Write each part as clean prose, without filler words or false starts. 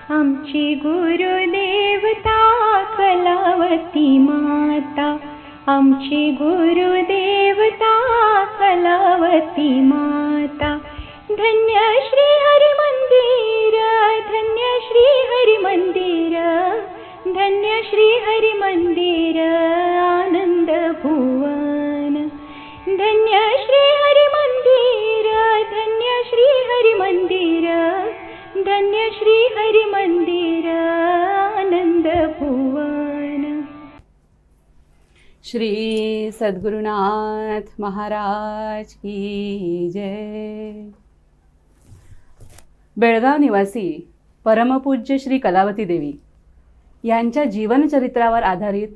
आमची गुरुदेवता कलावती माता, आमची गुरुदेवता कलावती माता. धन्य श्री हरी मंदिर, धन्य श्री हरी मंदिर, धन्य श्री हरी मंदिर आनंद भुवन. धन्य श्री हरी मंदिर, धन्य श्री हरी मंदिर, धन्य श्री हरी मंदिर आनंद भुवन. श्री सद्गुरुनाथ महाराज की जय. बेळगाव निवासी परमपूज्य श्री कलावती देवी यांच्या जीवनचरित्रावर आधारित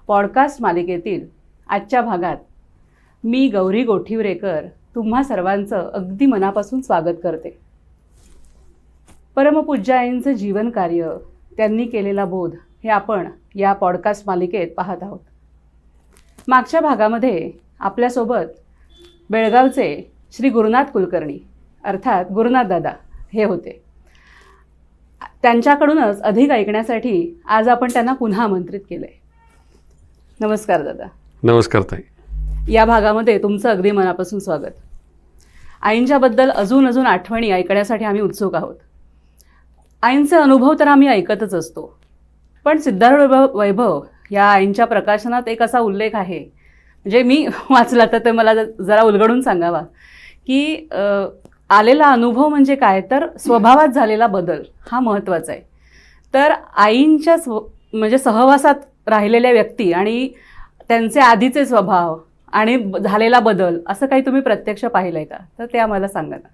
पॉडकास्ट मालिकेतील आजच्या भागात मी गौरी गोठिवरेकर तुम्हा सर्वांचं अगदी मनापासून स्वागत करते. परमपूज्याईंचं जीवन कार्य, त्यांनी केलेला बोध हे आपण या पॉडकास्ट मालिकेत पाहत आहोत. मागच्या भागामध्ये आपल्यासोबत बेळगावचे श्री गुरुनाथ कुलकर्णी अर्थात गुरुनाथ दादा हे होते. त्यांच्याकडूनच अधिक ऐकण्यासाठी आज आपण त्यांना पुन्हा आमंत्रित केलंय. नमस्कार दादा. नमस्कार ताई. या भागामध्ये तुमचं अगदी मनापासून स्वागत. आईंच्याबद्दल अजून आठवणी ऐकण्यासाठी आम्ही उत्सुक आहोत. आईंचे अनुभव तर आम्ही ऐकतच असतो, पण सिद्धारूढ वैभव या आईंच्या प्रकाशनात एक असा उल्लेख आहे, म्हणजे मी वाचला तर ते मला जरा उलगडून सांगावा की आलेला अनुभव म्हणजे काय, तर स्वभावात झालेला बदल हा महत्त्वाचा आहे. तर आईंच्या म्हणजे सहवासात राहिलेल्या व्यक्ती आणि त्यांचे आधीचे स्वभाव आणि झालेला बदल असं काही तुम्ही प्रत्यक्ष पाहिलंय का, तर ते आम्हाला सांगा ना.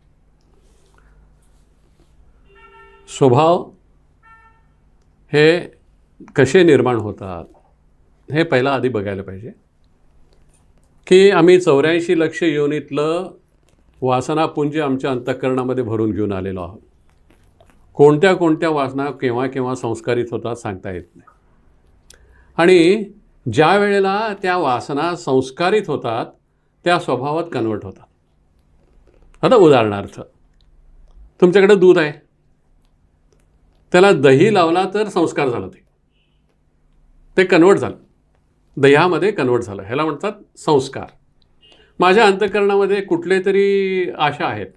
स्वभाव हे कसे निर्माण होतात हे पहिला आधी बघायला पाहिजे की आम्ही 84 लक्ष योनीतलं वासनापुंज आमच्या अंतःकरणामध्ये भरून घेऊन आलेलो आहोत. कोणत्या कोणत्या वासना केव्हा केव्हा संस्कारित होतात सांगता येत नाही. आणि ज्या वेळेला त्या वासना संस्कारित होतात त्या स्वभावात कन्वर्ट होतात. आता उदाहरणार्थ, तुमच्याकडे दूध आहे, त्याला दही लावला तर संस्कार झाला, ते कन्वर्ट झालं, दह्यामध्ये कन्वर्ट झालं, ह्याला म्हणतात संस्कार. माझ्या अंतःकरणामध्ये कुठले तरी आशा आहेत,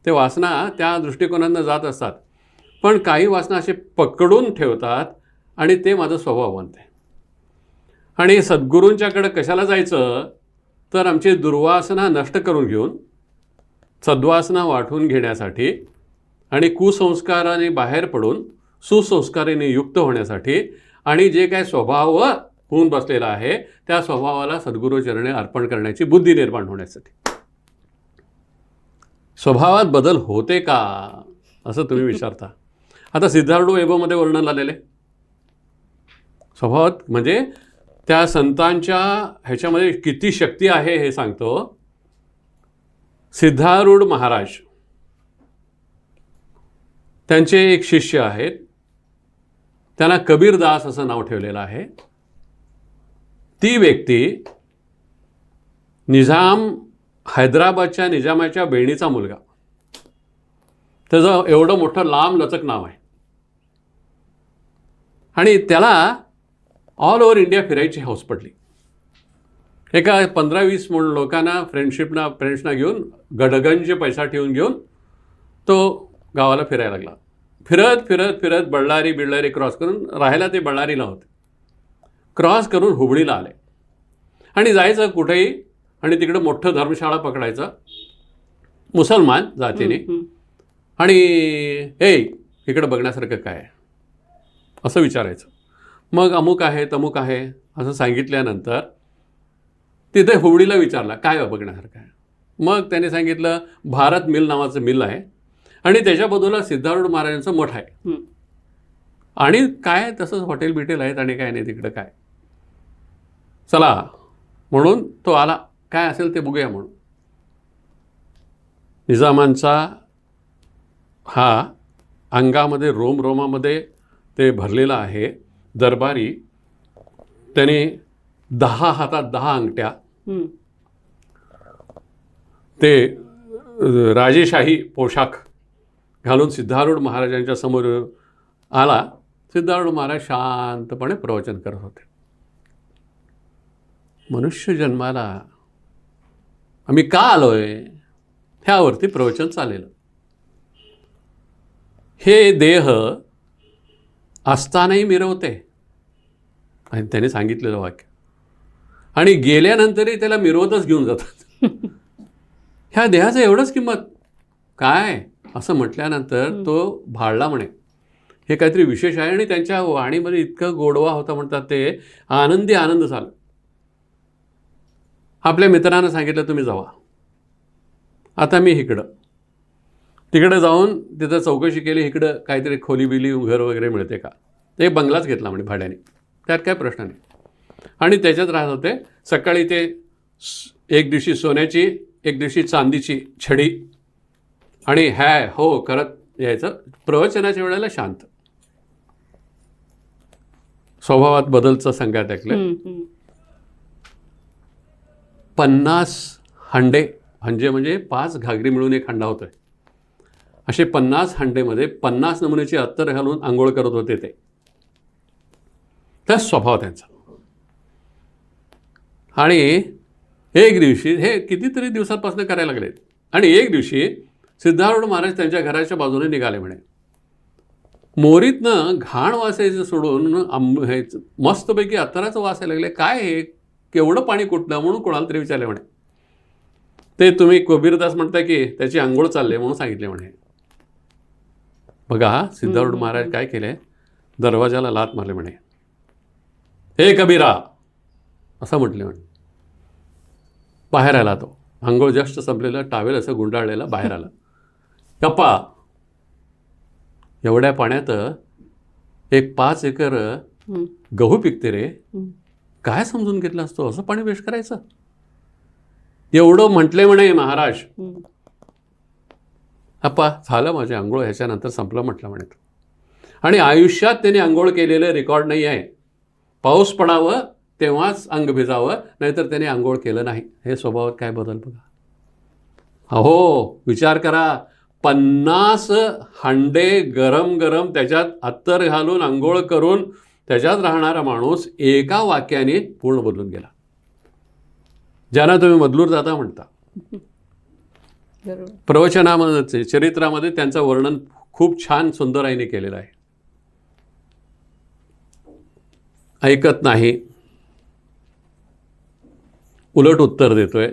ते वासना त्या दृष्टिकोनानं जात असतात, पण काही वासना असे पकडून ठेवतात आणि ते माझा स्वभाव बनते. आणि सद्गुरूंच्याकडे कशाला जायचं, तर आमची दुर्वासना नष्ट करून घेऊन सद्वासना वाटून घेण्यासाठी आणि कुसंस्काराने बाहेर पडून सुसंस्काराने युक्त होण्यासाठी आणि जे काय स्वभाव होऊन बसलेला आहे त्या स्वभावाला सद्गुरूचरणे अर्पण करण्याची बुद्धी निर्माण होण्यासाठी. स्वभावात बदल होते का असं तुम्ही विचारता. आता सिद्धारूढ वैभवमध्ये वर्णन आलेले स्वभावात म्हणजे त्या संतांच्या ह्याच्यामध्ये किती शक्ती आहे हे सांगतो. सिद्धारूढ महाराज त्यांचे एक शिष्य आहेत, त्यांना कबीरदास असं नाव ठेवलेलं आहे. ती व्यक्ती हैदराबादच्या निजामाच्या बहिणीचा मुलगा, त्याचं एवढं मोठं लांब लचक नाव आहे आणि त्याला ऑल ओव्हर इंडिया फिरायची हौस पडली. एका 15-20 लोकांना फ्रेंड्सना घेऊन गडगंज पैसा ठेवून घेऊन तो गावाला फिरायला लागला. फिरत फिरत फिरत बळ्ळारी क्रॉस करून राहायला ते बळ्ळारीला होते. क्रॉस करून हुबळीला आले आणि जायचं कुठेही आणि तिकडं मोठं धर्मशाळा पकडायचं मुसलमान जातीने आणि हे इकडं बघण्यासारखं काय आहे असं विचारायचं. मग अमुक आहे तमुक आहे असं सांगितल्यानंतर तिथे हुबळीला विचारला काय बघण्यासारखं आहे. मग त्याने सांगितलं भारत मिल नावाचं मिल आहे आणि त्याच्या बाजूला सिद्धारूढ महाराजांचं मठ आहे आणि काय तसंच हॉटेल बिटेल आहेत आणि काय नाही तिकडं काय. चला म्हणून तो आला, काय असेल ते बघूया म्हणून. निजामांचा हा अंगामध्ये रोमामध्ये ते भरलेला आहे दरबारी. त्याने 10 हातात 10 अंगठ्या, ते राजेशाही पोशाख घालून सिद्धारूढ महाराजांच्या समोर आला. सिद्धारूढ महाराज शांतपणे प्रवचन करत होते. मनुष्य जन्माला आम्ही का आलोय ह्यावरती प्रवचन चाललेलं. हे देह असतानाही मिरवते आणि त्याने सांगितलेलं वाक्य, आणि गेल्यानंतरही त्याला मिरवतच घेऊन जातात. ह्या देहाचं एवढंच किंमत काय असं म्हटल्यानंतर तो भाळला म्हणे हे काहीतरी विशेष आहे. आणि त्यांच्या वाणीमध्ये इतकं गोडवा होता म्हणतात ते आनंदी आनंद झाला. आपल्या मित्रांना सांगितलं तुम्ही जावा, आता मी इकडं. तिकडं जाऊन तिथं चौकशी केली, इकडं काहीतरी खोली बिली घर वगैरे मिळते का. ते बंगलाच घेतला म्हणे भाड्याने, त्यात काय प्रश्न नाही. आणि त्याच्यात राहत होते. सकाळी ते एक दिवशी सोन्याची एक दिवशी चांदीची छडी आणि हॅ हो करत यायचं. प्रवचनाच्या वेळेला शांत. स्वभावात बदलचं संघात ऐकलं. 50 हंडे म्हणजे 5 घागरी मिळून एक हंडा होतोय. असे 50 हंडेमध्ये 50 नमुन्याची अत्तर घालून आंघोळ करत होते ते. तर स्वभाव त्यांचा. आणि एक दिवशी हे कितीतरी दिवसांपासून करायला लागले. आणि एक दिवशी सिद्धारूढ महाराज त्यांच्या घराच्या बाजूने निघाले म्हणे. मोरीतनं घाण वासायचं सोडून मस्तपैकी अत्तराचं वासायला लागले. काय हे केवढं पाणी कुठलं म्हणून कोणाला तरी विचारले म्हणे. ते तुम्ही कबीरदास म्हणता की त्याची आंघोळ चालले म्हणून सांगितले म्हणे. बघा सिद्धारूढ महाराज काय केले, दरवाजाला लाथ मारले म्हणे. हे कबीरा असं म्हटले म्हणे. बाहेर आला तो. आंघोळ जस्ट संपलेलं, टावेल असं गुंडाळलेलं बाहेर आला. कप्पा एवढ्या पाण्यात एक 5 एकर गहू पिकते रे, काय समजून घेतलं असतो असं पाणी वेस्ट करायचं. एवढं म्हटले म्हणे महाराज. अप्पा झालं माझे आंघोळ, ह्याच्यानंतर संपलं म्हटलं म्हणे. आणि आयुष्यात त्याने आंघोळ केलेलं रेकॉर्ड नाही आहे. पाऊस पडावं तेव्हाच अंग भिजावं, नाहीतर त्याने आंघोळ केलं नाही. हे स्वभावात काय बदल बघा. अहो विचार करा, 50 हंडे गरम गरम त्याच्यात अत्तर घालून आंघोळ करून त्याच्यात राहणारा माणूस एका वाक्याने पूर्ण बदलून गेला. ज्यांना तुम्ही मधलूर दादा म्हणता. प्रवचनामध्ये चरित्रामध्ये त्यांचं वर्णन खूप छान सुंदर आईने केलेलं आहे. ऐकत नाही, उलट उत्तर देतोय.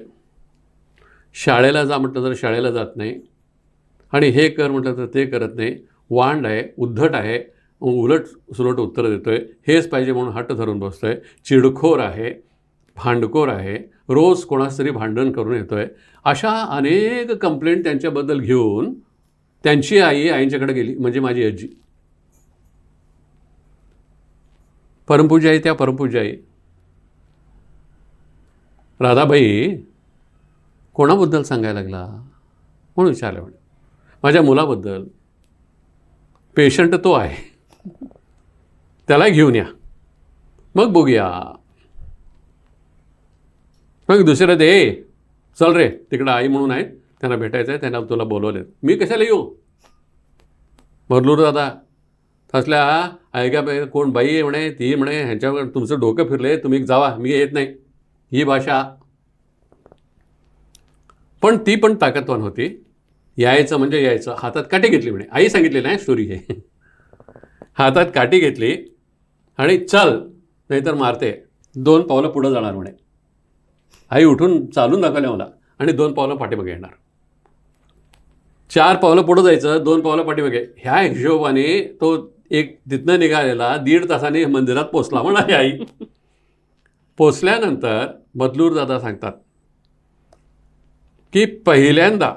शाळेला जा म्हटलं तर शाळेला जात नाही, आणि हे कर म्हटलं तर ते करत नाही. वांड आहे, उद्धट आहे, उलट सुलट उत्तर देतोय. हेच पाहिजे म्हणून हट्ट धरून बसतोय. चिडखोर आहे, भांडखोर आहे, रोज कोणास तरी भांडण करून येतोय. अशा अनेक कंप्लेंट त्यांच्याबद्दल घेऊन त्यांची आई आईंच्याकडे गेली, म्हणजे माझी आजी. परमपूज्य आई, त्या परमपूज्य आई राधाबाई कोणाबद्दल सांगायला लागला म्हणून विचारलं. म्हणे माझ्या मुलाबद्दल. पेशंट तो आहे, त्याला घेऊन या, मग बघूया. मग दुसरं दे, चल रे तिकडं आई म्हणून आहेत, त्यांना भेटायचं आहे, त्यांना तुला बोलवले. मी कशाला येऊ. मरलूर दादा असल्या ऐका कोण बाई आहे म्हणे, ती म्हणे, ह्यांच्यावर तुमचं डोकं फिरले, तुम्ही जावा, मी येत नाही. ही भाषा. पण ती पण ताकदवान होती. यायचं म्हणजे यायचं. हातात काठी घेतली म्हणे. आई सांगितली नाही स्टोरी हे. हातात काठी घेतली आणि चल नाहीतर मारते. 2 पावलं पुढं जाणार म्हणे. आई उठून चालून दाखवल्या मला, आणि 2 पावलं पाठीमागे येणार. 4 पावलं पुढं जायचं, 2 पावलं पाठीमागे. ह्या हिशोबाने तो एक तिथनं निघालेला 1.5 तासाने मंदिरात पोचला म्हणाली आई. पोचल्यानंतर बदलूर दादा सांगतात की पहिल्यांदा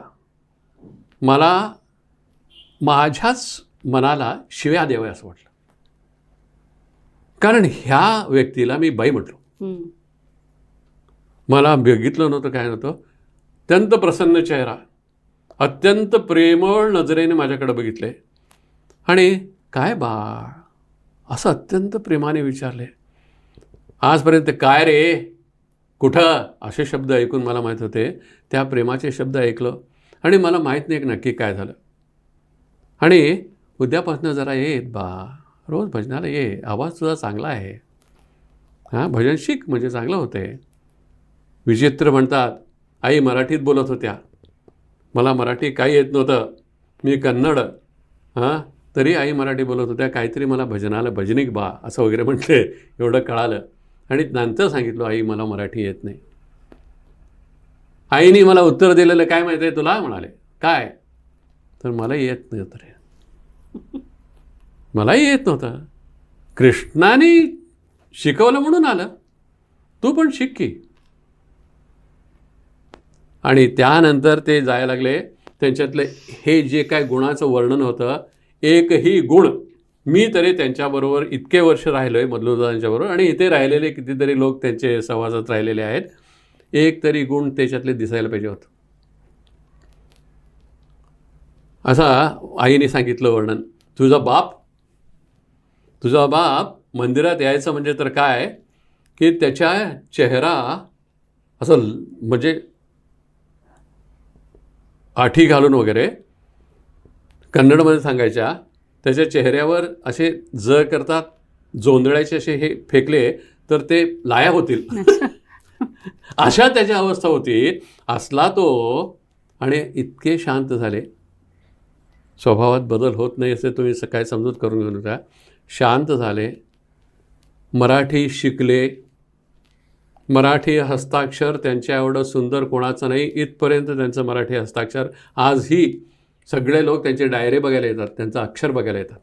मला माझ्याच मनाला शिव्या द्याव्या असं वाटलं. कारण ह्या व्यक्तीला मी बाई म्हटलो. मला बघितलं नव्हतं, काय नव्हतं. अत्यंत प्रसन्न चेहरा, अत्यंत प्रेमळ नजरेने माझ्याकडे बघितले, आणि काय बाळ असं अत्यंत प्रेमाने विचारले. आजपर्यंत काय रे, कुठं, असे शब्द ऐकून मला माहीत होते. त्या प्रेमाचे शब्द ऐकलं आणि मला माहीत नाही नक्की काय झालं. आणि उद्यापासून जरा येत बा, रोज भजनाला ये, आवाज तुझा चांगला आहे, हां भजन शिक म्हणजे चांगलं होते. विचित्र म्हणतात, आई मराठीत बोलत होत्या, मला मराठी काही येत नव्हतं, मी कन्नड, हां तरी आई मराठी बोलत होत्या, काहीतरी मला भजनाला भजनिक बा असं वगैरे म्हटले. एवढं कळालं आणि नंतर सांगितलं आई मला मराठी येत नाही. आईने मला उत्तर दिलेलं काय माहिती आहे तुला, म्हणाले काय, तर मला येत नव्हतं रे, मलाही येत नव्हतं, कृष्णाने शिकवलं म्हणून आलं, तू पण शिक की. आणि त्यानंतर ते जायला लागले. त्यांच्यातलं हे जे काय गुणाचं वर्णन होतं, एकही गुण, मी तरी त्यांच्याबरोबर इतके वर्ष राहिलो आहे मधलूदादांच्याबरोबर, आणि इथे राहिलेले कितीतरी लोक त्यांचे सहवासात राहिलेले आहेत, एक तरी गुण त्याच्यातले दिसायला पाहिजे होतं. असा आईने सांगितलं वर्णन. तुझा बाप मंदिरात यायचं म्हणजे तर काय की त्याच्या चेहरा असं म्हणजे आठी घालून वगैरे कन्नडमध्ये सांगायच्या, त्याच्या चेहऱ्यावर असे जर करतात जोंधळ्याचे असे हे फेकले तर ते लाया होतील अशा त्याची अवस्था होती. असला तो, आणि इतके शांत झाले. स्वभावात बदल होत नाही असे तुम्ही सकाळी समजूत करून घेऊन नका. शांत झाले, मराठी शिकले, मराठी हस्ताक्षर त्यांच्या एवढं सुंदर कोणाचं नाही, इथपर्यंत त्यांचं मराठी हस्ताक्षर आजही सगळे लोक त्यांचे डायरे बघायला येतात, त्यांचं अक्षर बघायला येतात.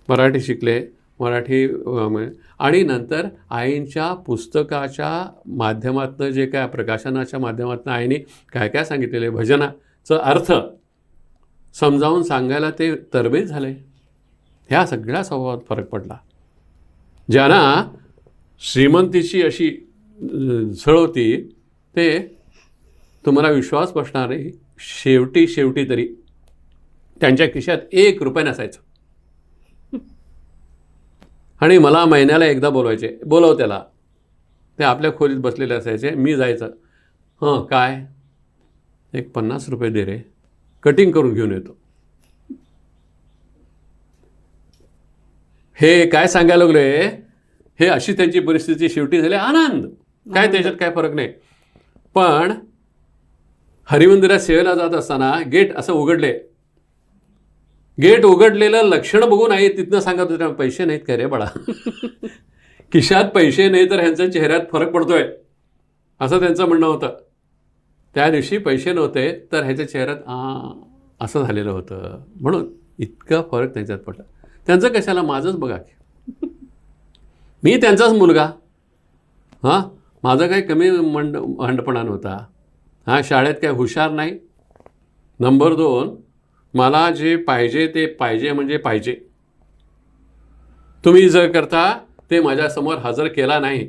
मराठी शिकले, मराठी, आणि नंतर आईंच्या पुस्तकाच्या माध्यमातून जे काय प्रकाशनाच्या माध्यमातून आईने काय काय सांगितलेले भजनाचं अर्थ समजावून सांगायला ते तरबेज झाले. ह्या सगळ्या स्वभावात फरक पडला. ज्यांना श्रीमंतीची अशी झळ होती ते तुम्हाला विश्वास बसणार नाही, शेवटी तरी त्यांच्या खिशात 1 रुपया नसायचं. आणि मला महिन्याला एकदा बोलवायचे, बोलव त्याला, ते आपल्या खोलीत बसलेले असायचे, मी जायचं, हां काय, एक 50 रुपये दे रे, कटिंग करून घेऊन येतो. हे काय सांगायला लागले, हे अशी त्यांची परिस्थिती शेवटी झाली. आनंद काय, त्याच्यात काय फरक नाही. पण हरिमंदिरात सेवेला जात असताना गेट असं उघडले, गेट उघडलेलं लक्षण बघून आई तिथनं सांगत होत्या, पैसे नाहीत काय रे बाळा खिशात पैसे नाही तर ह्यांच्या चेहऱ्यात फरक पडतोय, असं त्यांचं म्हणणं होतं. त्या दिवशी पैसे नव्हते तर ह्याच्या चेहऱ्यात असं झालेलं होतं, म्हणून इतका फरक त्यांच्यात पडला. त्यांचं कशाला, माझंच बघा की मी त्यांचाच मुलगा, हां माझं काही कमी हंडपणा नव्हता, हां शाळेत काय हुशार नाही. नंबर 2, मला जे पाहिजे ते पाहिजे म्हणजे पाहिजे. तुम्ही जर करता ते माझ्यासमोर हजर केला नाही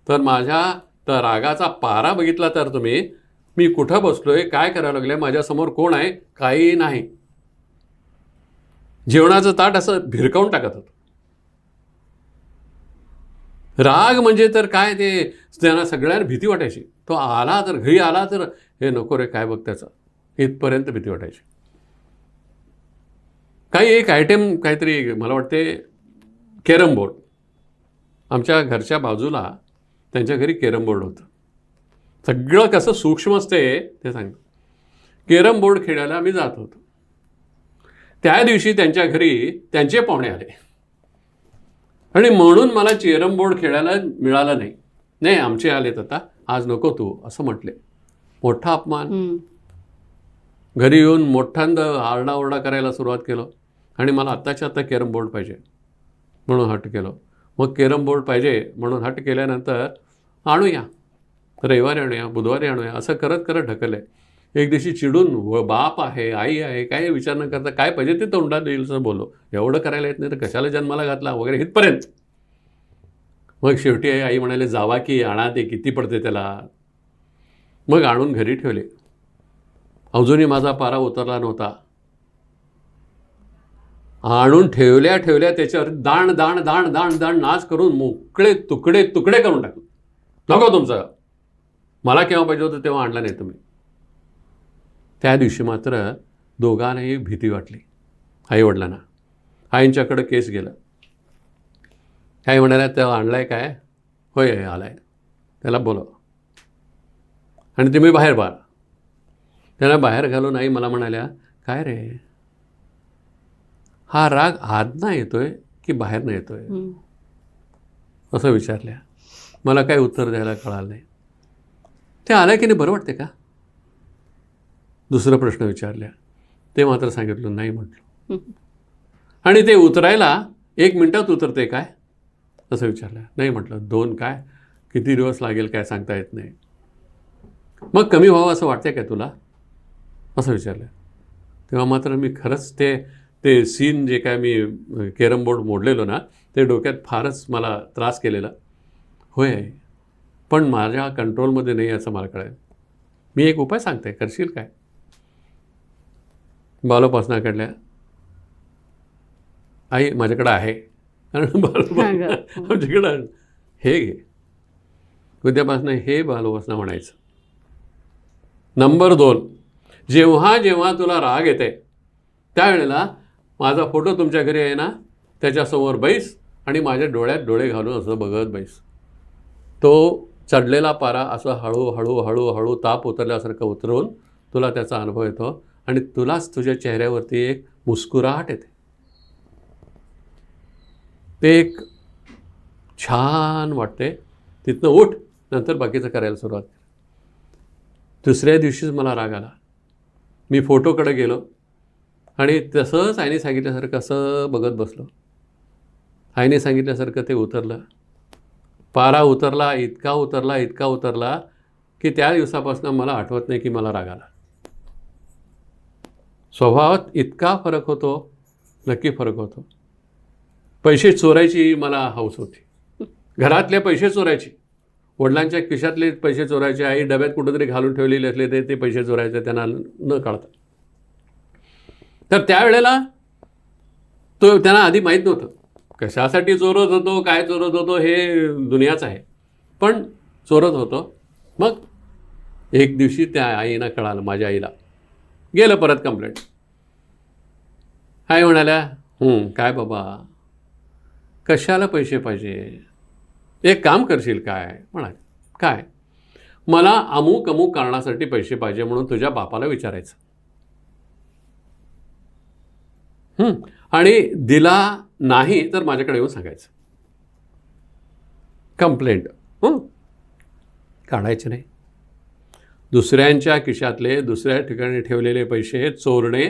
तर माझ्या तर रागाचा पारा बघितला तर तुम्ही, मी कुठं बसलोय, काय करायला लागले, माझ्यासमोर कोण आहे, काही नाही. जेवणाचं ताट असं भिरकावून टाकत होतं. राग म्हणजे तर काय, ते त्यांना सगळ्यांना भीती वाटायची. तो आला तर, घरी आला तर हे नको रे काय बघ त्याचं, इथपर्यंत भीती वाटायची. काही एक आयटेम काहीतरी मला वाटते कॅरम बोर्ड, आमच्या घरच्या बाजूला त्यांच्या घरी कॅरम बोर्ड होतं. सगळं कसं सूक्ष्म असते ते सांगतो. कॅरम बोर्ड खेळायला आम्ही जात होतो. त्या दिवशी त्यांच्या घरी त्यांचे पाहुणे आले आणि म्हणून मला कॅरम बोर्ड खेळायला मिळालं नाही. नाही आमचे आलेत आता, आज नको तू, असं म्हटले. मोठा अपमान. घरी येऊन मोठ्यांदा आरडाओरडा करायला सुरुवात केलं आणि मला आत्ताच्या आत्ता कॅरम बोर्ड पाहिजे म्हणून हट्ट केलं. मग कॅरम बोर्ड पाहिजे म्हणून हट्ट केल्यानंतर आणूया, रविवारी आणूया, बुधवारी आणूया, असं करत करत ढकललं. एक दिवशी चिडून बाप आहे, आई आहे, काय विचार न करता काय पाहिजे ते तोंडात येईल असं बोललो. एवढं करायला येत नाही तर कशाला जन्माला घातला वगैरे इथपर्यंत. मग शेवटी आई म्हणाले जावा की आणा, ते किती पडते त्याला. मग आणून घरी ठेवले. अजूनही माझा पारा उतरला नव्हता. आणून ठेवल्या ठेवल्या त्याच्यावर दाण दाण दाण दाण दाण नाच करून मोकळे तुकडे तुकडे करून टाकले. नको तुमचं, मला केव्हा पाहिजे होतं तेव्हा आणला नाही तुम्ही. त्या दिवशी मात्र दोघांनाही भीती वाटली आईवडिलांना. आईंच्याकडं केस गेलं. आई म्हणाल्या, त्याला आणलाय काय? होय आलाय, त्याला बोलव. आणि तुम्ही बाहेर बाळ. त्यांना बाहेर घालून आई मला म्हणाल्या, काय रे, हा राग आतनं येतोय की बाहेरनं येतोय? असं विचारल्या. मला काही उत्तर द्यायला कळालं नाही. ते आलं की नाही बरं वाटते का? दुसरा प्रश्न विचारल्या. ते मात्र सांगितलं नाही म्हटलं. आणि ते उतरायला 1 मिनिटात उतरते काय असं विचारलं. नाही म्हटलं. 2 काय, किती दिवस लागेल काय सांगता येत नाही. मग कमी व्हावं असं वाटतंय काय तुला असं विचारलं. तेव्हा मात्र मी खरंच ते सीन जे काय मी कॅरम बोर्ड मोडलेलो ना, ते डोक्यात फारच मला त्रास केलेला. होय आहे, पण माझ्या कंट्रोलमध्ये नाही असं मला कळेल. मी एक उपाय सांगते, करशील काय? बालोपासना काढल्या. आई माझ्याकडं आहे. कारण बालोपासना आमच्याकडं हे घे, उद्यापासनं हे बालोपासना म्हणायचं. नंबर 2, जेव्हा जेव्हा तुला राग येते त्यावेळेला माझा फोटो तुमच्या घरी आहे ना, त्याच्यासमोर बैस आणि माझ्या डोळ्यात डोळे घालून असं बघत बैस. तो चढलेला पारा असं हळूहळू हळूहळू ताप उतरल्यासारखं उतरवून तुला त्याचा अनुभव येतो आणि तुलाच तुझ्या चेहऱ्यावरती एक मुस्कुराहट येते. ते एक छान वाटते. तिथनं उठ, नंतर बाकीचं करायला सुरुवात कर. दुसऱ्या दिवशीच मला राग आला. मी फोटोकडे गेलो आणि तसंच आईने सांगितल्यासारखं असं बघत बसलो. आईने सांगितल्यासारखं ते उतरलं. पारा उतरला, इतका उतरला, इतका उतरला की त्या दिवसापासून मला आठवत नाही की मला राग आला. स्वभावात इतका फरक होतो, नक्की फरक होतो. पैसे चोरायची मला हौस होती. घरातले पैसे चोरायची, वडिलांच्या खिशातले पैसे चोरायचे, आई डब्यात कुठंतरी घालून ठेवलेले असले ते पैसे चोरायचे त्यांना न कळता. तर त्यावेळेला त्यांना आधी माहीत नव्हतं कशासाठी चोरत होतो, काय चोरत होतो, हे दुनियाच आहे. पण चोरत होतो. मग एक दिवशी त्या आईनं कळालं, माझ्या आईला. गेलं परत कंप्लेंट. आई म्हणाल्या, काय बाबा, कशाला पैसे पाहिजे? एक काम करशील काय? म्हणाले, काय? मला अमुक अमुक कारणासाठी पैसे पाहिजे म्हणून तुझ्या बापाला विचारायचं. आणि दिला नाही तर माझ्याकडे येऊन सांगायचं. कंप्लेंट काढायचे नाही. दुसऱ्यांच्या खिशातले, दुसऱ्या ठिकाणी ठेवलेले पैसे चोरणे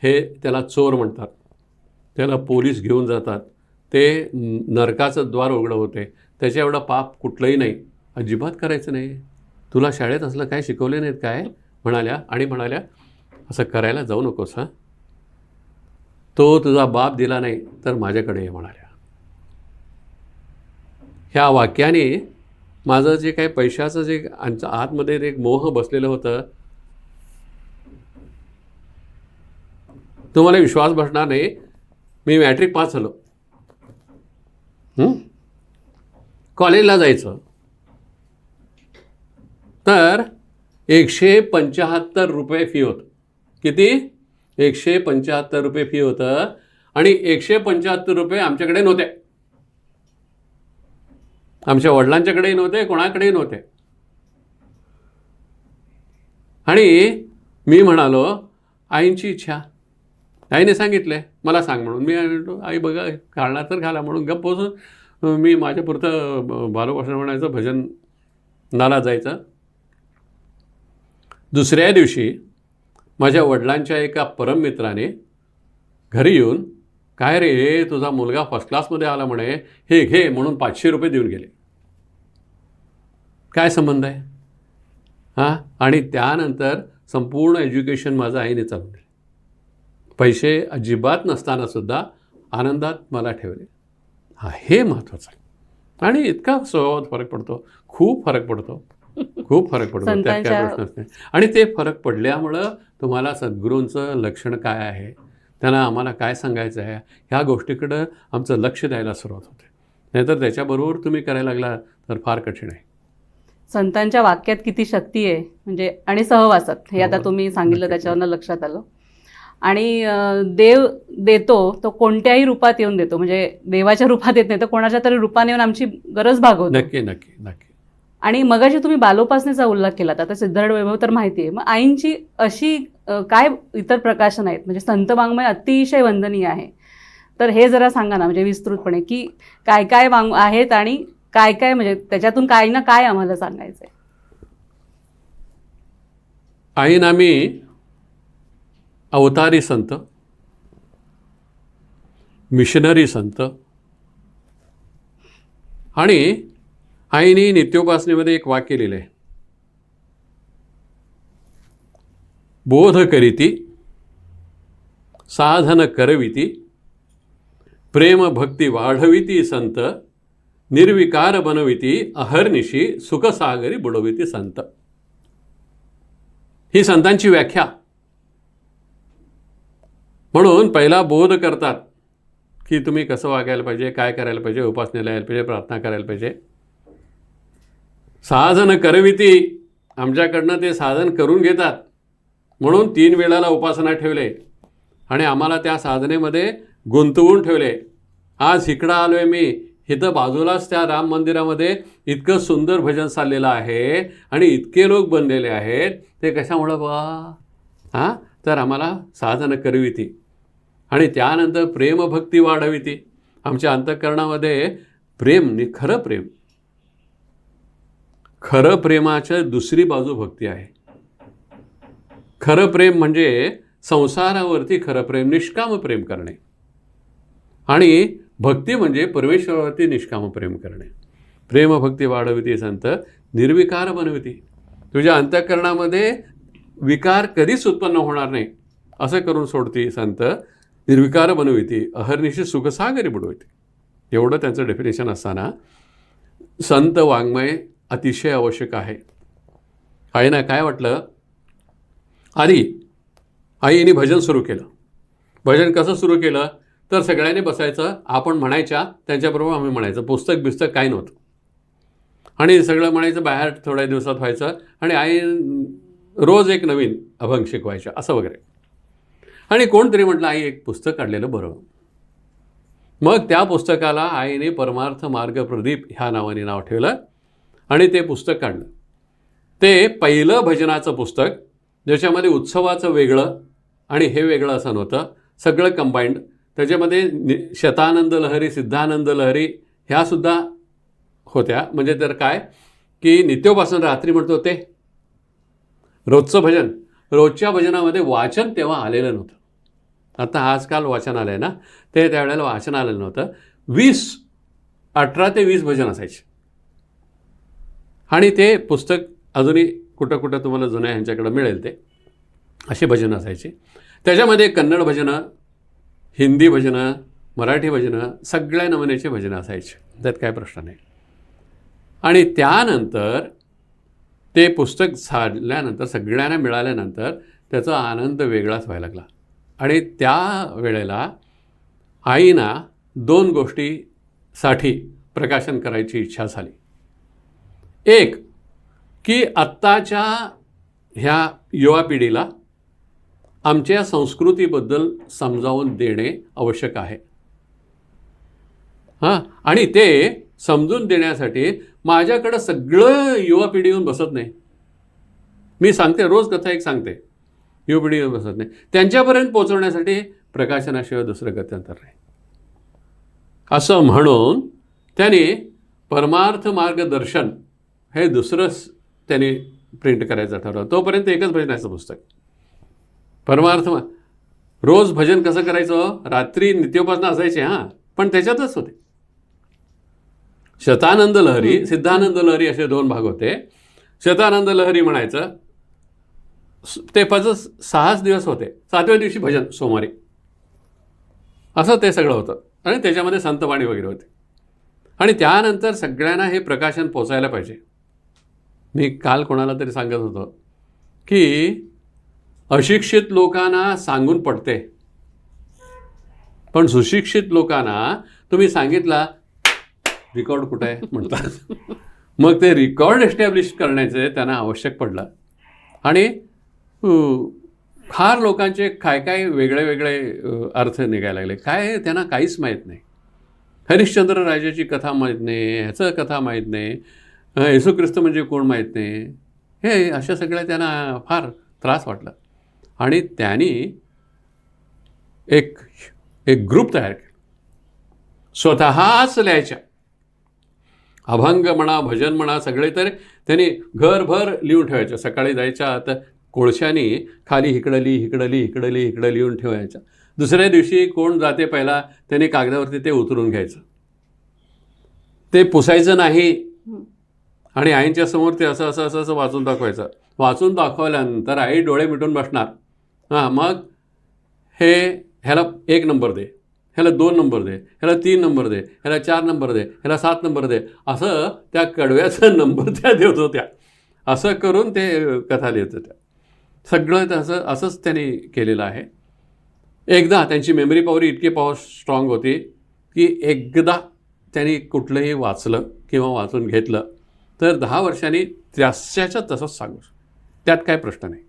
हे त्याला चोर म्हणतात. त्याला पोलीस घेऊन जातात. ते नरकाचं द्वार उघडं होते. त्याच्या एवढं पाप कुठलंही नाही. अजिबात करायचं नाही. तुला शाळेत असलं काय शिकवले नाहीत काय? म्हणाल्या. आणि म्हणाल्या, असं करायला जाऊ नकोस हां. तो तुझा बाप दिला नाही तर माझ्याकडे ये म्हणाल्या. ह्या वाक्याने माझं जे काही पैशाचं जे आतमध्ये एक मोह बसलेलं होतं, तुम्हाला विश्वास बसणार नाही. मी मॅट्रिक पास झालो. कॉलेजला जायचं तर 175 रुपये फी होतं. किती? 175 रुपये फी होतं. आणि 175 रुपये आमच्याकडे नव्हते. आमच्या वडिलांच्याकडेही नव्हते, कोणाकडेही नव्हते. आणि मी म्हणालो, आईंची इच्छा, आईने सांगितलं मला सांग म्हणून. मी म्हणतो, आई बघा घालणार तर घाला म्हणून गप्प बसून मी माझ्यापुरतं बालोपासना म्हणायचं, भजन नाला जायचं. दुसऱ्या दिवशी माझ्या वडिलांच्या एका परममित्राने घरी येऊन, काय रे तुझा मुलगा फर्स्ट क्लासमध्ये आला म्हणे, हे घे म्हणून 500 रुपये देऊन गेले. काय संबंध आहे हां? आणि त्यानंतर संपूर्ण एज्युकेशन माझं आईने चालू दिलं. पैसे अजिबात नसतानासुद्धा आनंदात मला ठेवले. हे महत्त्वाचं आहे. आणि इतका स्वभावात फरक पडतो, खूप फरक पडतो, खूप फरक पडतो. त्यात काय प्रश्नच नाही. आणि ते फरक पडल्यामुळं तुम्हाला सद्गुरूंचं लक्षण काय आहे, त्यांना आम्हाला काय सांगायचं आहे, ह्या गोष्टीकडं आमचं लक्ष द्यायला सुरुवात होते. नाहीतर त्याच्याबरोबर तुम्ही करायला लागला तर फार कठीण आहे. संतांच्या वाक्यात किती शक्ती आहे म्हणजे, आणि सहवासात हे आता तुम्ही सांगितलं त्याच्यावरनं लक्षात आलं. आणि देव देतो तो कोणत्याही रूपात येऊन देतो, म्हणजे देवाच्या रूपात येत नाही तर कोणाच्या तरी रूपाने येऊन आमची गरज भागवतो. नक्की नक्की नक्की. आणि मगाशी तुम्ही बालोपासनेचा उल्लेख केला, आता सिद्धार्थ वैभव तर माहिती आहे, मग आईंची अशी काय इतर प्रकाशन आहेत, म्हणजे संत वाङ्मय अतिशय वंदनीय आहे, तर हे जरा सांगा ना, म्हणजे विस्तृतपणे की काय काय आहेत आणि काय काय, म्हणजे त्याच्यातून काय ना काय आम्हाला सांगायचं आहे. आईनामी अवतारी संत, मिशनरी संत, आणि आईने नित्योपासनेमध्ये एक वाक्य लिहिलं आहे, बोध करीती, साधन करविती, प्रेम भक्ती वाढविती संत, निर्विकार बनविती, अहर्निशी सुखसागरी बुडविती संत. ही संतांची व्याख्या. म्हणून पहिला बोध करतात की तुम्ही कसं वागायला पाहिजे, काय करायला पाहिजे, उपासनेला यायला पाहिजे, प्रार्थना करायला पाहिजे. साधन करविती, आमच्याकडनं ते साधन करून घेतात, म्हणून 3 वेळाला उपासना ठेवले आणि आम्हाला त्या साधनेमध्ये गुंतवून ठेवले. आज इकडं आलो आहे मी, इथं बाजूलाच त्या राम मंदिरामध्ये इतकं सुंदर भजन चाललेलं आहे आणि इतके लोक बनलेले आहेत, ते कशामुळं बा तर आम्हाला साधन करविती. आणि त्यानंतर प्रेमभक्ती वाढविती, आमच्या अंतःकरणामध्ये प्रेम, खरं प्रेमाच्या दुसरी बाजू भक्ती आहे. खरं प्रेम म्हणजे संसारावरती खरं प्रेम, निष्काम प्रेम करणे, आणि भक्ती म्हणजे परमेश्वरावरती निष्काम प्रेम करणे. प्रेमभक्ती वाढविती संत, निर्विकार बनविती, तुझ्या अंतःकरणामध्ये विकार कधीच उत्पन्न होणार नाही असं करून सोडती संत. निर्विकार बनविती, अहर्निशी सुखसागरी बुडविती. एवढं त्यांचं डेफिनेशन असताना संत वाङ्मय अतिशय आवश्यक आहे. आईना काय वाटलं, आधी आईने भजन सुरू केलं. भजन कसं सुरू केलं तर सगळ्यांनी बसायचं, आपण म्हणायच्या त्यांच्याबरोबर आम्ही म्हणायचं, पुस्तक काही नव्हतं, आणि सगळं म्हणायचं बाहेर थोड्या दिवसात व्हायचं, आणि आई रोज एक नवीन अभंग शिकवायच्या असं वगैरे. आणि कोणतरी म्हटलं आई एक पुस्तक काढलेलं बरं. मग त्या पुस्तकाला आईने परमार्थ मार्ग प्रदीप ह्या नावाने नाव ठेवलं आणि ते पुस्तक काढलं. ते पहिलं भजनाचं पुस्तक, ज्याच्यामध्ये उत्सवाचं वेगळं आणि हे वेगळं असं नव्हतं, सगळं कंबाईंड. त्याच्यामध्ये शतानंद लहरी, सिद्धानंद लहरी ह्यासुद्धा होत्या. म्हणजे तर काय की नित्योपासन रात्री म्हणतो ते रोजचं भजन, रोजच्या भजनामध्ये वाचन तेव्हा आलेलं नव्हतं. आता आजकाल वाचन आलं आहे ना, ते त्यावेळेला वाचन आलेलं नव्हतं. 18 ते 20 भजन असायचे, आणि ते पुस्तक अजूनही कुठं कुठं तुम्हाला जुन्या ह्यांच्याकडं मिळेल ते असे भजन असायचे. त्याच्यामध्ये कन्नड भजनं, हिंदी भजनं, मराठी भजनं, सगळ्या नमुन्याचे भजनं असायचे, त्यात काय प्रश्न नाही. आणि त्यानंतर ते पुस्तक झाल्यानंतर, सगळ्यांना मिळाल्यानंतर त्याचा आनंद वेगळाच व्हायला लागला. आणि त्या वेळेला आईना 2 गोष्टीसाठी प्रकाशन करायची इच्छा झाली. एक की आत्ताच्या ह्या युवा पिढीला आमच्या संस्कृतीबद्दल समजावून देणे आवश्यक आहे. आणि ते समजून देण्यासाठी माझ्याकडं सगळं युवा पिढी येऊन बसत नाही. मी सांगते, रोज कथा एक सांगते, युवा पिढी येऊन बसत नाही. त्यांच्यापर्यंत पोहोचवण्यासाठी प्रकाशनाशिवाय दुसरं गत्यंतर नाही. असं म्हणून त्याने परमार्थ मार्गदर्शन हे दुसरंच त्याने प्रिंट करायचं ठरवलं. तोपर्यंत एकच भजनाचं पुस्तक, परमार्थ. रोज भजन कसं करायचं, रात्री नित्योपासना असायची, पण त्याच्यातच होते. शतानंद लहरी, सिद्धानंद लहरी असे 2 भाग होते. शतानंद लहरी म्हणायचं, ते 6 दिवस होते, 7व्या दिवशी भजन सोमवारी, असं ते सगळं होतं. आणि त्याच्यामध्ये संतवाणी वगैरे होते. आणि त्यानंतर सगळ्यांना हे प्रकाशन पोचायला पाहिजे. मी काल कोणाला तरी सांगत होतो की अशिक्षित लोकांना सांगून पडते, पण सुशिक्षित लोकांना तुम्ही सांगितला रेकॉर्ड कुठं आहे म्हणतात. मग ते रेकॉर्ड एस्टॅब्लिश करण्याचे त्यांना आवश्यक पडलं. आणि फार लोकांचे काय काय वेगळे वेगळे अर्थ निघायला लागले. काय त्यांना काहीच माहीत नाही. हरिश्चंद्र राजाची कथा माहीत नाही, ह्याचं कथा माहीत नाही, येशू ख्रिस्त म्हणजे कोण माहीत नाही. हे अशा सगळ्या त्यांना फार त्रास वाटला. आणि त्यांनी एक ग्रुप तयार केला. स्वतःच लिहायच्या. अभंग म्हणा, भजन म्हणा, सगळे तर त्यांनी घरभर लिहून ठेवायचं. सकाळी जायच्या तर कोळशाने खाली इकडं लिहून ठेवायच्या. दुसऱ्या दिवशी कोण जाते पहिला त्याने कागदावरती ते उतरून घ्यायचं. ते पुसायचं नाही. आणि आईंच्या समोर ते असं असं असं असं वाचून दाखवायचं. वाचून दाखवल्यानंतर आई डोळे मिटून बसणार. मग ह्याला 1 नंबर दे, ह्याला 2 नंबर दे, ह्याला 3 नंबर दे, ह्याला 4 नंबर दे, ह्याला 7 नंबर दे, असं त्या कडव्याचा नंबर त्या देत होत्या. असं करून ते कथा लिहित होत्या. सगळं तसं असंच त्यांनी केलेलं आहे. एकदा त्यांची मेमरी पॉवर इतकी स्ट्रॉंग होती की एकदा त्यांनी कुठलंही वाचलं किंवा वाचून घेतलं तर 10 वर्षांनी त्याच्याच्या तसंच सांगू शकतो. त्यात काय प्रश्न नाही.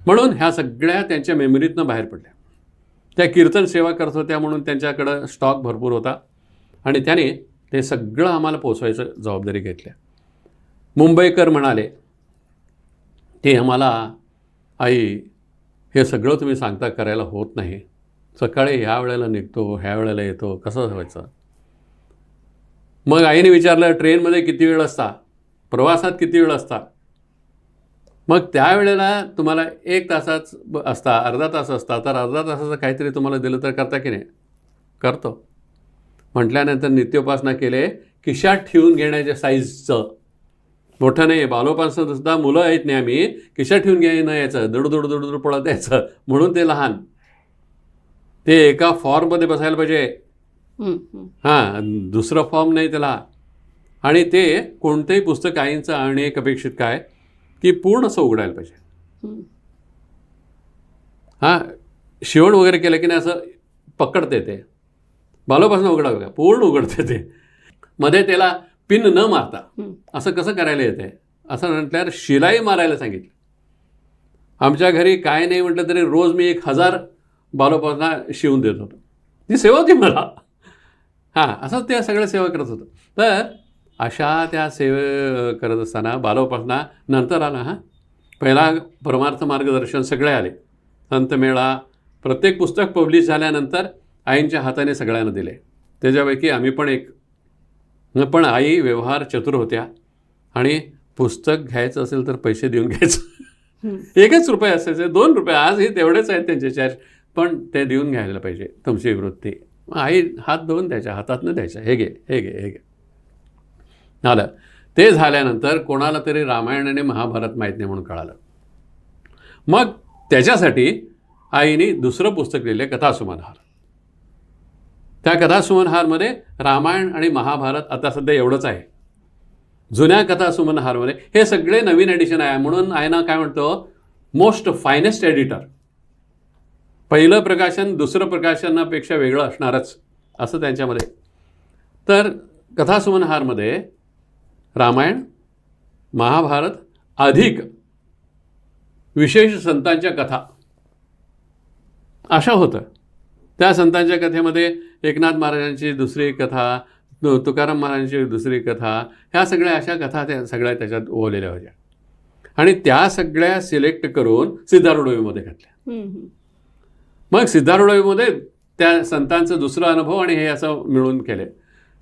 म्हणून ह्या सगळ्या त्यांच्या मेमरीतनं बाहेर पडल्या. त्या कीर्तन सेवा करत होत्या म्हणून त्यांच्याकडं स्टॉक भरपूर होता आणि त्याने ते सगळं आम्हाला पोचवायचं जबाबदारी घेतल्या. मुंबईकर म्हणाले की आम्हाला आई हे सगळं तुम्ही सांगता करायला होत नाही. सकाळी ह्या वेळेला निघतो, ह्या वेळेला येतो, कसं व्हायचं. मग आईने विचारलं ट्रेनमध्ये किती वेळ असता, प्रवासात किती वेळ असता. मग त्यावेळेला तुम्हाला 1 तासाच असता, अर्धा तास असता, तर अर्धा तासाचं काहीतरी तुम्हाला दिलं तर करता की नाही. करतो म्हटल्यानंतर नित्योपासना केले. खिशात ठेवून घेण्याच्या साईजचं. मोठं नाही, बालोपासनासुद्धा मुलं आहेत नाही आम्ही, खिशात ठेवून घ्यायला नाही यायचं, दडूदड पळत यायचं म्हणून ते लहान. ते एका फॉर्ममध्ये बसायला पाहिजे. दुसरं फॉर्म नाही त्याला. आणि ते कोणतंही पुस्तक आईंचं आणि एक अपेक्षित काय की पूर्ण असं उघडायला पाहिजे. शिवण वगैरे केलं की नाही असं पकडते ते. बालोपासून उघडा पूर्ण उघडते ते. मध्ये त्याला पिन न मारता असं कसं करायला येते. असं म्हटल्यावर शिलाई मारायला सांगितलं. आमच्या घरी काय नाही म्हटलं तरी रोज मी 1000 बालोपासना शिवून देत होतो. ती सेवा होती मला. असंच त्या सगळ्या सेवा करत होतं. तर अशा त्या सेवे करत असताना बालोपासना नंतर आला. पहिला परमार्थ मार्गदर्शन सगळे आले. संतमेळा प्रत्येक पुस्तक पब्लिश झाल्यानंतर आईंच्या हाताने सगळ्यांना दिले. त्याच्यापैकी आम्ही पण एक. पण आई व्यवहार चतुर होत्या आणि पुस्तक घ्यायचं असेल तर पैसे देऊन घ्यायचं. 1च रुपये असायचे, 2 रुपये. आजही तेवढेच आहेत त्यांचे चार्ज, पण ते देऊन घ्यायला पाहिजे तुमची वृत्ती. आई हात धुवून द्यायच्या, हातातनं द्यायच्या. हे घे. झालं. ते झाल्यानंतर कोणाला तरी रामायण आणि महाभारत माहीत नाही म्हणून कळालं. मग त्याच्यासाठी आईने दुसरं पुस्तक लिहिले, कथासुमनहार. त्या कथासुमनहारमध्ये रामायण आणि महाभारत आता सध्या एवढंच आहे. जुन्या कथासुमनहारमध्ये हे सगळे नवीन एडिशन आहे. म्हणून आयना काय म्हणतो, मोस्ट फायनेस्ट एडिटर. पहिलं प्रकाशन दुसरं प्रकाशनापेक्षा वेगळं असणारच असं त्यांच्यामध्ये. तर कथासुमनहारमध्ये रामायण महाभारत अधिक विशेष संतांच्या कथा अशा होतं. त्या संतांच्या कथेमध्ये एकनाथ महाराजांची दुसरी कथा, तुकाराम महाराजांची दुसरी कथा, ह्या सगळ्या अशा कथा त्या सगळ्या त्याच्यात ओवलेल्या होत्या. आणि त्या सगळ्या सिलेक्ट करून सिद्धारूढमध्ये घातल्या. मग सिद्धारूढमध्ये त्या संतांचं दुसरं अनुभव आणि हे असं मिळून केले.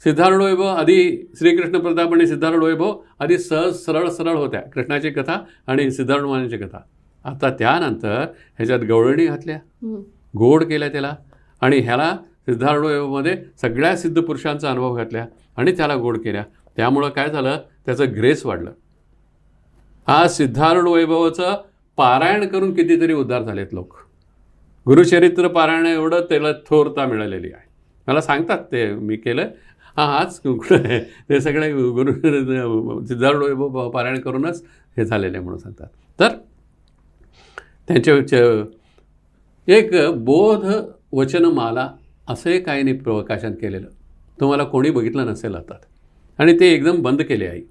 सिद्धारूढ वैभव आधी श्रीकृष्ण प्रताप आणि सिद्धारूढ वैभव आधी सहज सरळ होत्या. कृष्णाची कथा आणि सिद्धारूढ महाराजांची कथा. आता त्यानंतर ह्याच्यात गवळणी घातल्या, गोड केल्या त्याला. आणि ह्याला सिद्धारूढ वैभवमध्ये सगळ्या सिद्धपुरुषांचा अनुभव घातल्या आणि त्याला गोड केल्या. त्यामुळं काय झालं, त्याचं ग्रेस वाढलं. आज सिद्धारूढ वैभवाचं पारायण करून कितीतरी उद्धार झालेत लोक. गुरुचरित्र पारायण एवढं त्याला थोरता मिळालेली आहे. मला सांगतात ते मी केलं. आज कुठं आहे ते सगळे गुरु सिद्धारूढ वैभव पारायण करूनच हे झालेले म्हणून सांगतात. तर त्यांच्या एक बोध वचनमाला असं काही प्रकाशन केलेलं तुम्हाला कोणी बघितलं नसेल आता. आणि ते एकदम बंद केले आहे.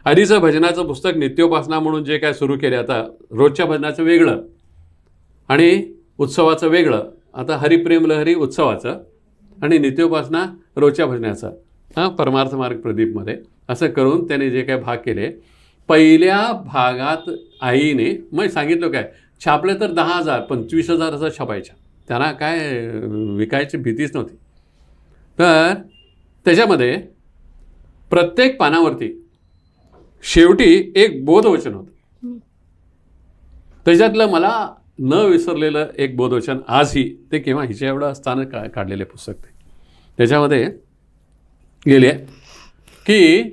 आधीचं भजनाचं पुस्तक नित्योपासना म्हणून जे काय सुरू केले, आता रोजच्या भजनाचं वेगळं आणि उत्सवाचं वेगळं. आता हरिप्रेम लहरी उत्सवाचं आणि नित्योपासना रोजच्या भजनाचं परमार्थ मार्ग प्रदीपमध्ये असं करून त्याने जे काय भाग केले, पहिल्या भागात आईने मग सांगितलं काय छापले तर 10,000 25,000 असं छापायच्या. त्यांना काय विकायची भीतीच नव्हती. तर त्याच्यामध्ये प्रत्येक पानावरती शेवटी एक बोधवचन होतं. त्याच्यातलं मला न विसरलेलं एक बोधवचन आजही, ते केव्हा हिच्या एवढं असताना काढलेले पुस्तक ते. त्याच्यामध्ये गेले की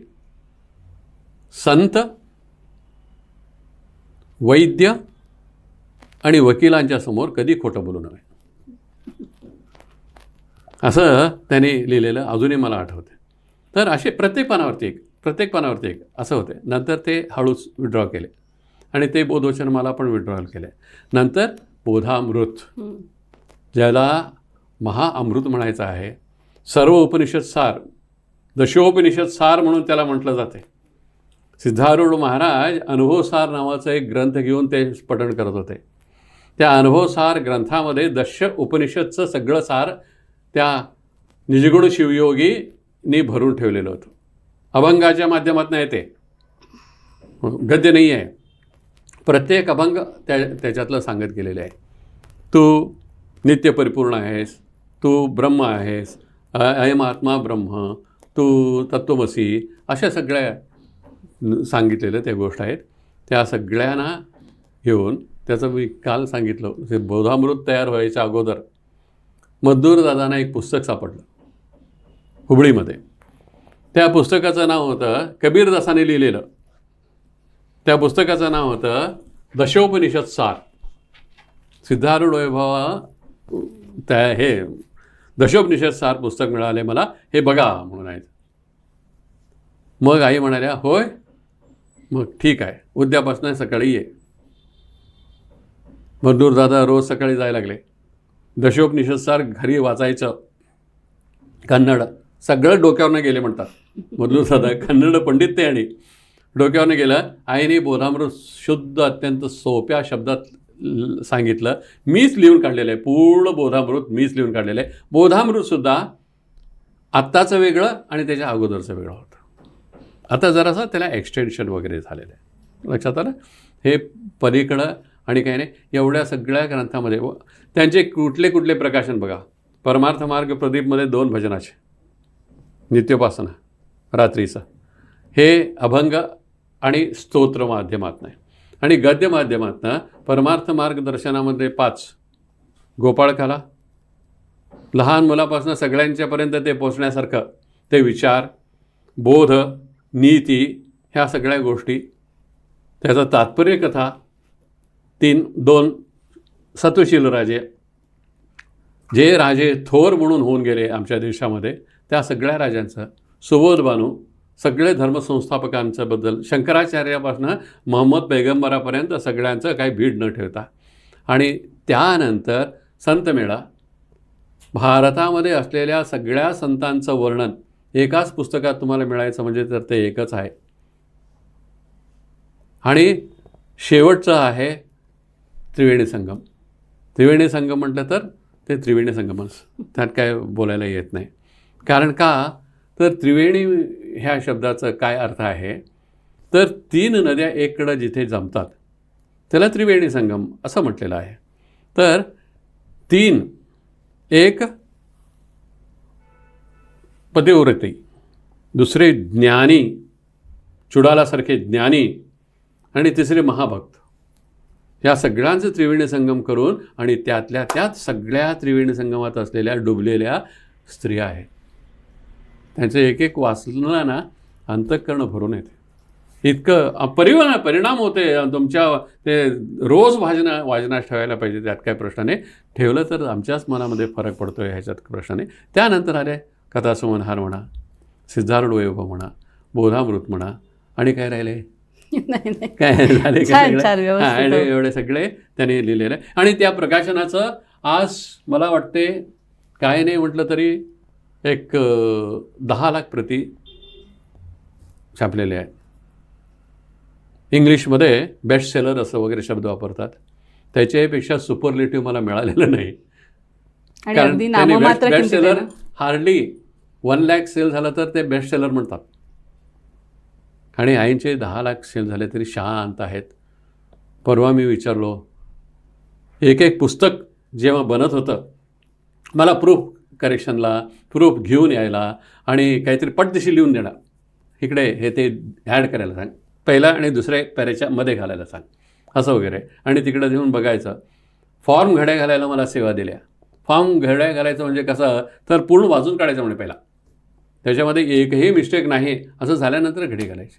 संत, वैद्य आणि वकिलांच्या समोर कधी खोटं बोलू नये, असं त्यांनी लिहिलेलं अजूनही मला आठवते. तर असे प्रत्येक पानावरती एक असं होते. नंतर ते हळूच विड्रॉ केले आणि ते बोधवचन मला पण विड्रॉल केले. नंतर बोधामृत, ज्याला महाअमृत म्हणायचं आहे, सर्व उपनिषद सार, दशोपनिषद सार म्हणून त्याला म्हटलं जाते. सिद्धारूढ महाराज अनुभवसार नावाचा एक ग्रंथ घेऊन ते पठण करत होते. त्या अनुभवसार ग्रंथामध्ये दश उपनिषदचं सगळं सार त्या निजगुण शिवयोगीनी भरून ठेवलेलं होतं. अभंगाच्या माध्यमातून येते, गद्य नाही आहे. प्रत्येक अभंग त्याच्यातलं सांगत गेलेलं आहे. तू नित्य परिपूर्ण आहेस, तू ब्रह्म आहेस, अयम आत्मा ब्रह्म, तू तत्त्वमसी, अशा सगळ्या सांगितलेल्या त्या गोष्ट आहेत. त्या सगळ्यांना घेऊन त्याचं मी काल सांगितलं, ते बोधामृत तयार व्हायच्या अगोदर मधुर दादांना एक पुस्तक सापडलं हुबळीमध्ये. त्या पुस्तकाचं नाव होतं, कबीरदासाने लिहिलेलं. त्या पुस्तकाचं नाव होतं दशोपनिषद सार. सिद्धारूढ वैभव त्या हे दशोपनिषद सार पुस्तक मिळाले मला, हे बघा म्हणून आहेत. मग आई म्हणाल्या, होय मग ठीक आहे, उद्यापासून सकाळी ये. मधुर दादा रोज सकाळी जायला लागले. दशोपनिषद सार घरी वाचायचं. कन्नड सगळं डोक्यावरनं गेले म्हणतात मधुर दादा, कन्नड पंडित ते. आणि डोक्यावरनं गेलं. आईने बोधामृत शुद्ध अत्यंत सोप्या शब्दात सांगितलं. मीच लिहून काढलेलं आहे, पूर्ण बोधामृत मीच लिहून काढलेलं आहे. बोधामृतसुद्धा आत्ताचं वेगळं आणि त्याच्या अगोदरचं वेगळं होतं. आता जरासं त्याला एक्सटेन्शन वगैरे झालेलं आहे, लक्षात आलं. हे पलीकडं आणि काही नाही. एवढ्या सगळ्या ग्रंथामध्ये त्यांचे कुठले कुठले प्रकाशन बघा. परमार्थ मार्ग प्रदीपमध्ये 2 भजनाचे, नित्योपासना रात्रीचं, हे अभंग आणि स्तोत्र माध्यमातून आहे. आणि गद्य माध्यमातून परमार्थ मार्गदर्शनामध्ये 5 गोपाळकाला, लहान मुलापासून सगळ्यांच्यापर्यंत ते पोचण्यासारखं ते विचार, बोध, नीती, ह्या सगळ्या गोष्टी, त्याचा तात्पर्य कथा, 2 सत्वशील राजे, जे राजे थोर म्हणून होऊन गेले आमच्या देशामध्ये, त्या सगळ्या राजांचं, सुबोध बानू, सगळे धर्मसंस्थापकांचं बद्दल, शंकराचार्यापासून मोहम्मद पैगंबरापर्यंत सगळ्यांचं काही भीड न ठेवता. आणि त्यानंतर संतमेळा, भारतामध्ये असलेल्या सगळ्या संतांचं वर्णन एकाच पुस्तकात तुम्हाला मिळायचं म्हणजे तर ते एकच आहे. आणि शेवटचं आहे त्रिवेणी संगम. त्रिवेणी संगम म्हटलं तर ते त्रिवेणी संगमच, त्यात काय बोलायला येत नाही. कारण का तर त्रिवेणी ह्या शब्दाचा काय अर्थ आहे तर 3 नद्या एककडं जिथे जमतात त्याला त्रिवेणी संगम असं म्हटलेलं आहे. तर 3, एक पतिव्रती, दुसरे ज्ञानी, चुडालासारखे ज्ञानी, आणि तिसरे महाभक्त, या सगळ्यांचं त्रिवेणी संगम करून, आणि त्यातल्या त्यात सगळ्या त्रिवेणी संगमात असलेल्या डुबलेल्या स्त्रिया आहेत. त्यांचं एक एक वाचलं ना अंतःकरण भरून येते. इतकं परिणाम होते तुमच्या. ते रोज वाचनात ठेवायला पाहिजे, त्यात काय प्रश्न नाही. ठेवलं तर आमच्याच मनामध्ये फरक पडतो आहे, ह्याच्यात प्रश्न नाही. त्यानंतर आले कथासंहार म्हणा, सिद्धारूढ वैभव म्हणा, बोधामृत म्हणा, आणि काय राहिले काय झाले एवढे सगळे त्यांनी लिहिलेलं आहे. आणि त्या प्रकाशनाचं आज मला वाटते काय नाही म्हटलं तरी एक 10 लाख प्रती छापलेले आहेत. इंग्लिशमध्ये बेस्ट सेलर असं वगैरे शब्द वापरतात. त्याच्यापेक्षा सुपरलेटिव्ह मला मिळालेलं नाही. आणि अगदी नाममात्र बेस्ट किमतीत आहे सेलर ना? हार्डली 1 लाख सेल झालं तर ते बेस्ट सेलर म्हणतात. आणि आईंचे 10 लाख सेल झाले तरी शांत आहेत. परवा मी विचारलो, एक पुस्तक जेव्हा बनत होतं मला प्रूफ करेक्शनला प्रूफ घेऊन यायला आणि काहीतरी पटदिशी लिहून देणार, इकडे हे ते ॲड करायला सांग, पहिला आणि दुसऱ्या पॅरेच्या मध्ये घालायला सांग, असं वगैरे. आणि तिकडे देऊन बघायचं. फॉर्म घड्या घालायला मला सेवा दिल्या. फॉर्म घड्या घालायचं म्हणजे कसं तर पूर्ण वाजून काढायचं म्हणे पहिला, त्याच्यामध्ये एकही मिस्टेक नाही असं झाल्यानंतर घडी घालायची.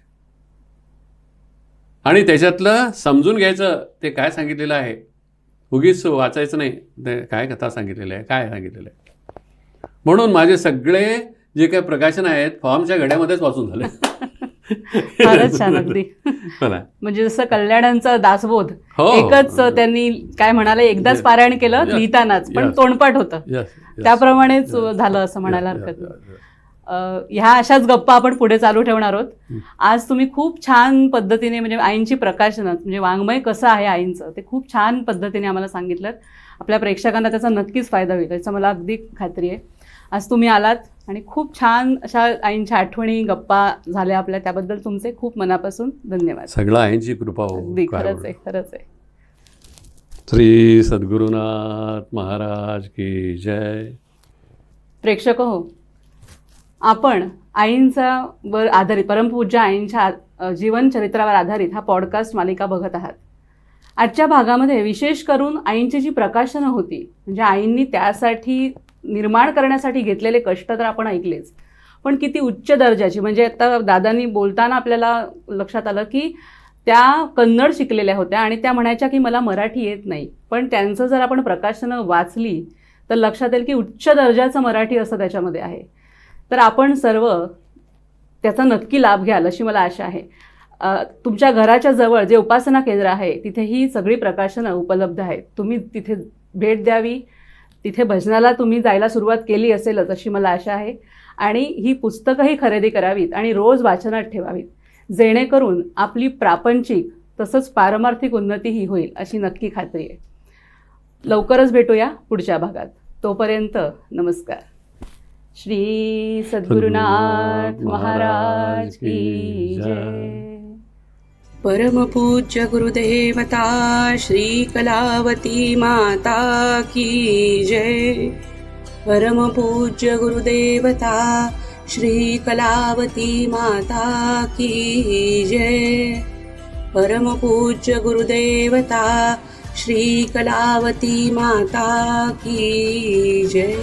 आणि त्याच्यातलं समजून घ्यायचं ते काय सांगितलेलं आहे, उगीच वाचायचं नाही ते काय कथा सांगितलेलं आहे, काय सांगितलेलं आहे. म्हणून माझे सगळे जे काही प्रकाशन आहेत फॉर्मच्या घड्यामध्येच वाचून झाले. फारच छान. अगदी म्हणजे जसं कल्याणांचा दासबोध एकच त्यांनी काय म्हणाले, एकदाच पारायण केलं लिहितानाच, पण तोंडपाठ होतं, त्याप्रमाणेच झालं असं म्हणायला हरकत नाही. ह्या अशाच गप्पा आपण पुढे चालू ठेवणार आहोत. आज तुम्ही खूप छान पद्धतीने म्हणजे आईंची प्रकाशनं म्हणजे वाङ्मय कसं आहे आईंचं ते खूप छान पद्धतीने आम्हाला सांगितलं. आपल्या प्रेक्षकांना त्याचा नक्कीच फायदा होईल याचं मला अगदी खात्री आहे. आज तुम्ही आलात आणि खूप छान अशा आईंच्या आठवणी गप्पा झाल्या आपल्या, त्याबद्दल तुमचे खूप मनापासून धन्यवाद. सगळं आईंची कृपा हो. अगदी खरंच आहे, खरंच आहे. श्री सद्गुरुनाथ महाराज की जय. प्रेक्षक हो, आपण आईंचा वर आधारित परमपूज्य आईंच्या जीवनचरित्रावर आधारित हा पॉडकास्ट मालिका बघत आहात. आजच्या भागामध्ये विशेष करून आईंची जी प्रकाशनं होती म्हणजे आईंनी त्यासाठी निर्माण करण्यासाठी घेतलेले कष्ट तर आपण ऐकलेच, पण किती उच्च दर्जाची म्हणजे आता दादांनी बोलताना आपल्याला लक्षात आलं की त्या कन्नड शिकलेल्या होत्या आणि त्या म्हणायच्या की मला मराठी येत नाही, पण त्यांचं जर आपण प्रकाशनं वाचली तर लक्षात येईल की उच्च दर्जाचं मराठी असं त्याच्यामध्ये आहे. तर आपण सर्व त्याचा नक्की लाभ घ्याल अशी मला आशा आहे. तुमच्या घराच्या जवळ जे उपासना केंद्र आहे तिथे ही सगळी प्रकाशनं उपलब्ध आहेत. तुम्ही तिथे भेट द्यावी. तिथे भजनाला तुम्ही जायला सुरुवात केली असेलच अशी मला आशा आहे. आणि ही पुस्तकंही खरेदी करावीत आणि रोज वाचनात ठेवावीत, जेणेकरून आपली प्रापंचिक तसंच पारमार्थिक उन्नतीही होईल अशी नक्की खात्री आहे. लवकरच भेटूया पुढच्या भागात. तोपर्यंत नमस्कार. श्री सद्गुरुनाथ महाराज की जय. परमपूज्य गुरुदेवता श्री कलावती माता की जय. परमपूज्य गुरुदेवता श्री कलावती माता की जय. परमपूज्य गुरुदेवता श्री कलावती माता की जय.